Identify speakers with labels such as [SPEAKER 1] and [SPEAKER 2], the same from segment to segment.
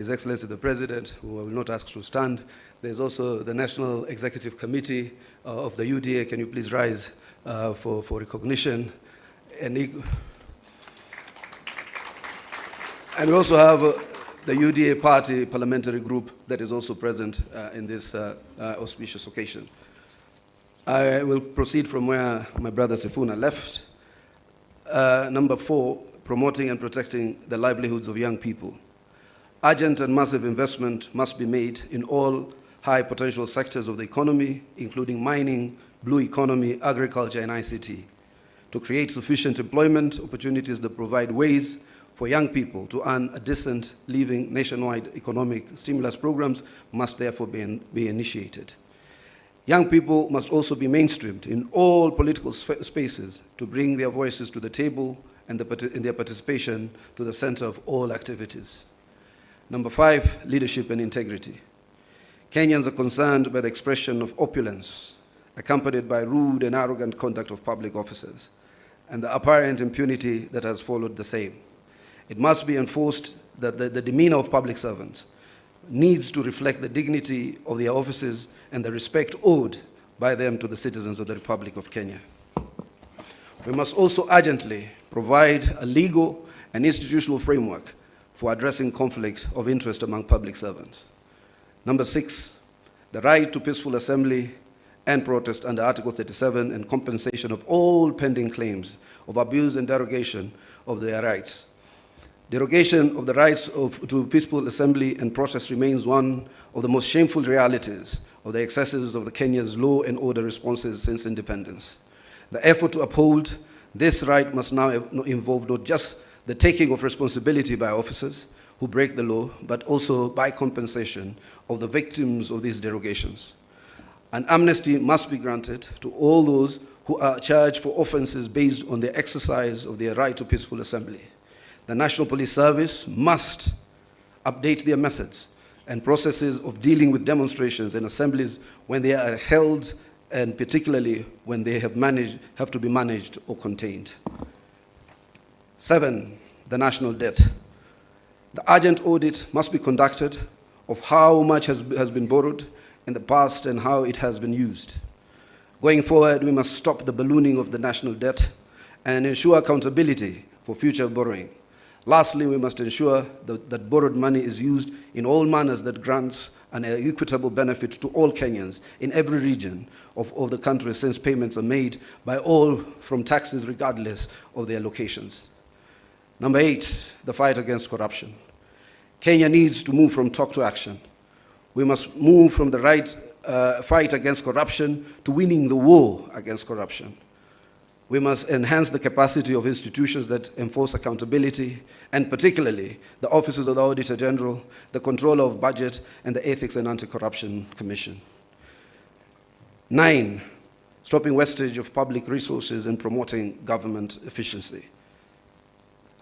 [SPEAKER 1] His Excellency the President, who I will not ask to stand. There's also the National Executive Committee of the UDA. Can you please rise for recognition? And we also have the UDA party parliamentary group that is also present in this auspicious occasion. I will proceed from where my brother Sifuna left. Number 4, promoting and protecting the livelihoods of young people. Urgent and massive investment must be made in all high potential sectors of the economy, including mining, blue economy, agriculture, and ICT, to create sufficient employment opportunities that provide ways for young people to earn a decent living. Nationwide economic stimulus programs must therefore be initiated. Young people must also be mainstreamed in all political spaces to bring their voices to the table and their participation to the center of all activities. Number 5, leadership and integrity. Kenyans are concerned by the expression of opulence, accompanied by rude and arrogant conduct of public officers, and the apparent impunity that has followed the same. It must be enforced that the demeanor of public servants needs to reflect the dignity of their offices and the respect owed by them to the citizens of the Republic of Kenya. We must also urgently provide a legal and institutional framework for addressing conflict of interest among public servants. Number 6, the right to peaceful assembly and protest under Article 37 and compensation of all pending claims of abuse and derogation of their rights. Derogation of the rights to peaceful assembly and protest remains one of the most shameful realities of the excesses of Kenya's law and order responses since independence. The effort to uphold this right must now involve not just the taking of responsibility by officers who break the law, but also by compensation of the victims of these derogations. An amnesty must be granted to all those who are charged for offenses based on the exercise of their right to peaceful assembly. The National Police Service must update their methods and processes of dealing with demonstrations and assemblies when they are held, and particularly when they have to be managed or contained. 7, the national debt. The urgent audit must be conducted of how much has been borrowed in the past and how it has been used. Going forward, we must stop the ballooning of the national debt and ensure accountability for future borrowing. Lastly, we must ensure that borrowed money is used in all manners that grants an equitable benefit to all Kenyans in every region of the country, since payments are made by all from taxes regardless of their locations. Number 8, the fight against corruption. Kenya needs to move from talk to action. We must move from the fight against corruption to winning the war against corruption. We must enhance the capacity of institutions that enforce accountability, and particularly the offices of the Auditor General, the Controller of Budget, and the Ethics and Anti-Corruption Commission. 9, stopping wastage of public resources and promoting government efficiency.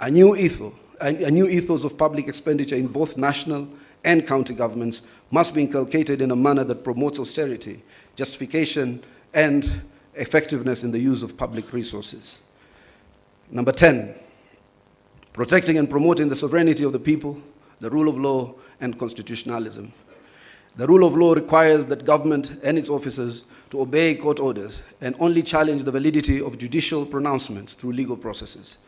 [SPEAKER 1] A new ethos of public expenditure in both national and county governments must be inculcated in a manner that promotes austerity, justification, and effectiveness in the use of public resources. Number 10, protecting and promoting the sovereignty of the people, the rule of law, and constitutionalism. The rule of law requires that government and its officers to obey court orders and only challenge the validity of judicial pronouncements through legal processes.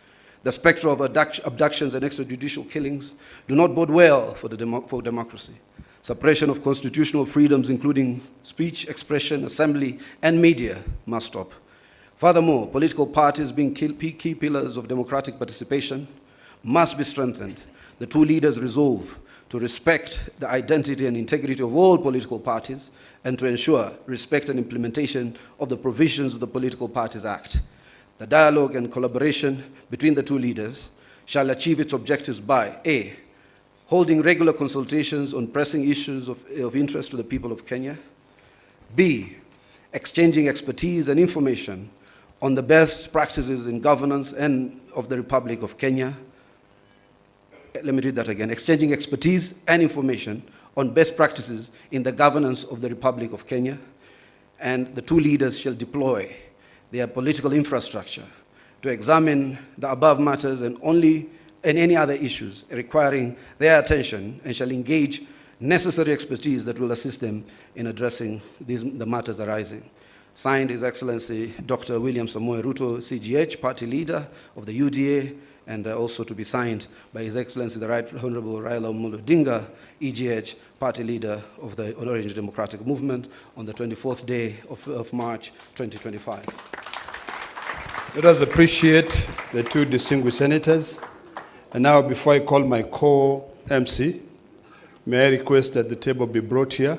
[SPEAKER 1] The specter of abductions and extrajudicial killings do not bode well for democracy. Suppression of constitutional freedoms, including speech, expression, assembly, and media, must stop. Furthermore, political parties, being key pillars of democratic participation, must be strengthened. The two leaders resolve to respect the identity and integrity of all political parties and to ensure respect and implementation of the provisions of the Political Parties Act. The dialogue and collaboration between the two leaders shall achieve its objectives by A, holding regular consultations on pressing issues of interest to the people of Kenya. B, exchanging expertise and information on the best practices in governance and of the Republic of Kenya. Let me read that again. Exchanging expertise and information on best practices in the governance of the Republic of Kenya. And the two leaders shall deploy their political infrastructure to examine the above matters and only and any other issues requiring their attention, and shall engage necessary expertise that will assist them in addressing the matters arising. Signed, His Excellency Dr. William Samoei Ruto, CGH, Party Leader of the UDA, and also to be signed by His Excellency the Right Honorable Raila Amolo Odinga, EGH, Party Leader of the Orange Democratic Movement, on the 24th day of March 2025.
[SPEAKER 2] Let us appreciate the two distinguished senators. And now, before I call my co-MC, may I request that the table be brought here.